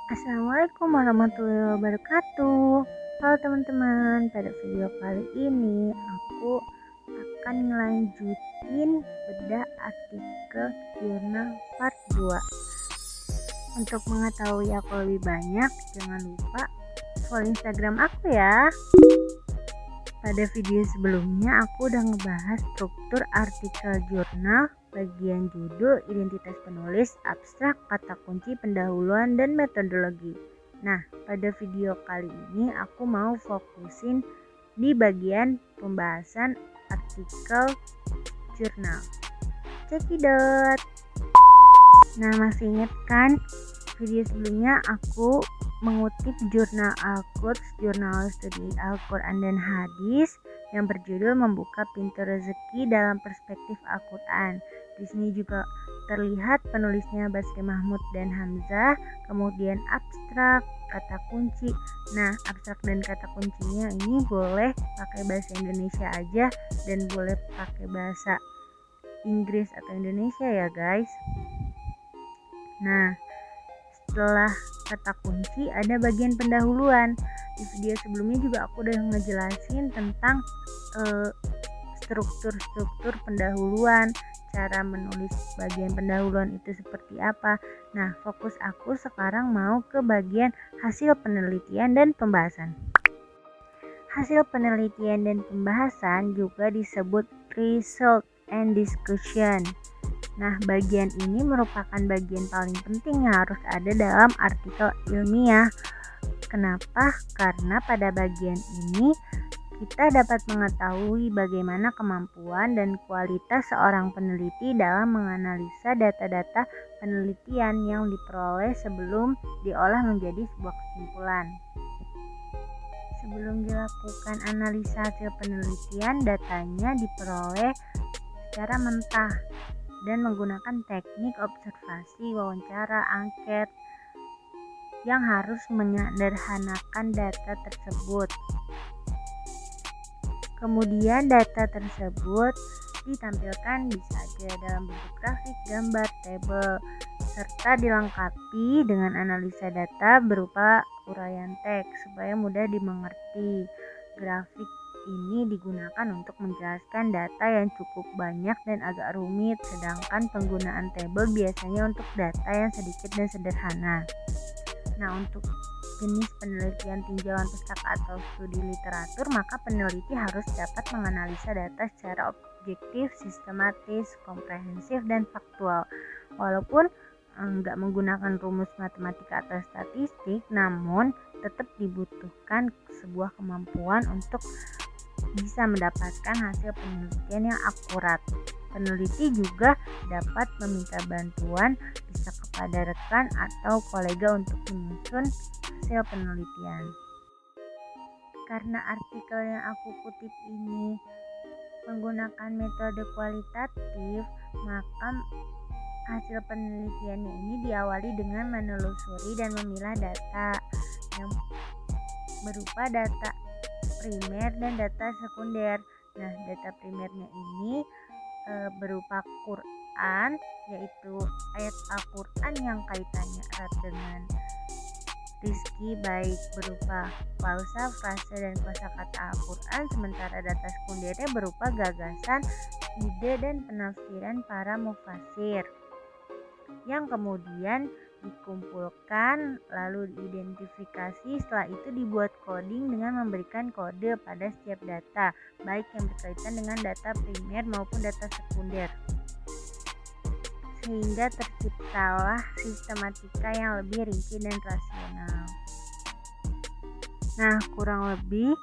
Assalamualaikum warahmatullahi wabarakatuh. Halo teman-teman, pada video kali ini aku akan ngelanjutin bedah artikel jurnal part 2. Untuk mengetahui aku lebih banyak, jangan lupa follow Instagram aku ya. Pada video sebelumnya aku udah ngebahas struktur artikel jurnal, bagian judul, identitas penulis, abstrak, kata kunci, pendahuluan, dan metodologi. Nah, pada video kali ini aku mau fokusin di bagian pembahasan artikel jurnal. Cekidot. Nah, masih ingat kan video sebelumnya aku mengutip jurnal Al-Quds, jurnal studi Al-Quran dan Hadis yang berjudul Membuka Pintu Rezeki dalam Perspektif Al-Quran. Di sini juga terlihat penulisnya Basri Mahmud dan Hamzah, kemudian abstrak, kata kunci. Nah, abstrak dan kata kuncinya ini boleh pakai bahasa Indonesia aja dan boleh pakai bahasa Inggris atau Indonesia ya guys. Nah, setelah kata kunci ada bagian pendahuluan. Di video sebelumnya juga aku udah ngejelasin tentang struktur pendahuluan, cara menulis bagian pendahuluan itu seperti apa. Nah, fokus aku sekarang mau ke bagian hasil penelitian dan pembahasan. Hasil penelitian dan pembahasan juga disebut result and discussion. Nah, bagian ini merupakan bagian paling penting yang harus ada dalam artikel ilmiah. Kenapa? Karena pada bagian ini kita dapat mengetahui bagaimana kemampuan dan kualitas seorang peneliti dalam menganalisa data-data penelitian yang diperoleh sebelum diolah menjadi sebuah kesimpulan. Sebelum dilakukan analisa hasil penelitian, datanya diperoleh secara mentah dan menggunakan teknik observasi, wawancara, angket yang harus menyederhanakan data tersebut. Kemudian data tersebut ditampilkan bisa aja dalam bentuk grafik, gambar, tabel, serta dilengkapi dengan analisa data berupa uraian teks supaya mudah dimengerti. Grafik ini digunakan untuk menjelaskan data yang cukup banyak dan agak rumit, sedangkan penggunaan tabel biasanya untuk data yang sedikit dan sederhana. Nah, untuk jenis penelitian tinjauan pustaka atau studi literatur, maka peneliti harus dapat menganalisa data secara objektif, sistematis, komprehensif, dan faktual. Walaupun enggak menggunakan rumus matematika atau statistik, namun tetap dibutuhkan sebuah kemampuan untuk bisa mendapatkan hasil penelitian yang akurat. Peneliti juga dapat meminta bantuan bisa kepada rekan atau kolega untuk menyusun hasil penelitian. Karena artikel yang aku kutip ini menggunakan metode kualitatif, maka hasil penelitiannya ini diawali dengan menelusuri dan memilah data yang berupa data primer dan data sekunder. Nah, data primernya ini berupa Quran, yaitu ayat Al-Quran yang kaitannya erat dengan rizki, baik berupa pausa, frase, dan kosakata Al-Quran, sementara data sekundernya berupa gagasan, ide, dan penafsiran para mufasir yang kemudian dikumpulkan lalu diidentifikasi. Setelah itu dibuat coding dengan memberikan kode pada setiap data, baik yang berkaitan dengan data primer maupun data sekunder, sehingga terciptalah sistematika yang lebih rinci dan rasional. Nah, kurang lebih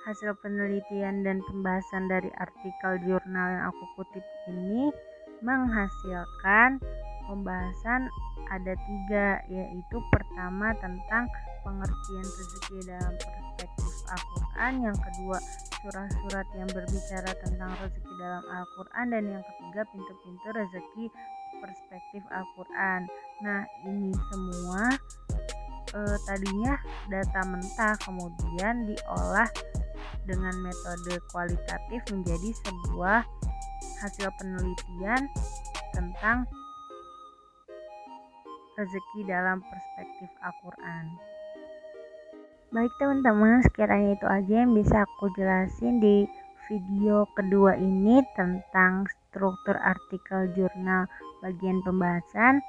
hasil penelitian dan pembahasan dari artikel jurnal yang aku kutip ini menghasilkan pembahasan ada 3, yaitu pertama tentang pengertian rezeki dalam perspektif Al-Quran, yang kedua surah-surat yang berbicara tentang rezeki dalam Al-Quran, dan yang ketiga pintu-pintu rezeki perspektif Al-Quran. Nah, ini semua tadinya data mentah kemudian diolah dengan metode kualitatif menjadi sebuah hasil penelitian tentang rezeki dalam perspektif Al-Quran. pembahasan. Baik teman-teman, sekiranya itu aja yang bisa aku jelasin di video kedua ini tentang struktur artikel jurnal bagian pembahasan.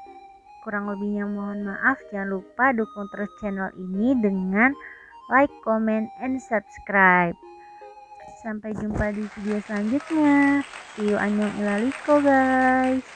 Kurang lebihnya mohon maaf. Jangan lupa dukung terus channel ini dengan like, comment, and subscribe. Sampai jumpa di video selanjutnya. See you, annyeong ilaliko guys.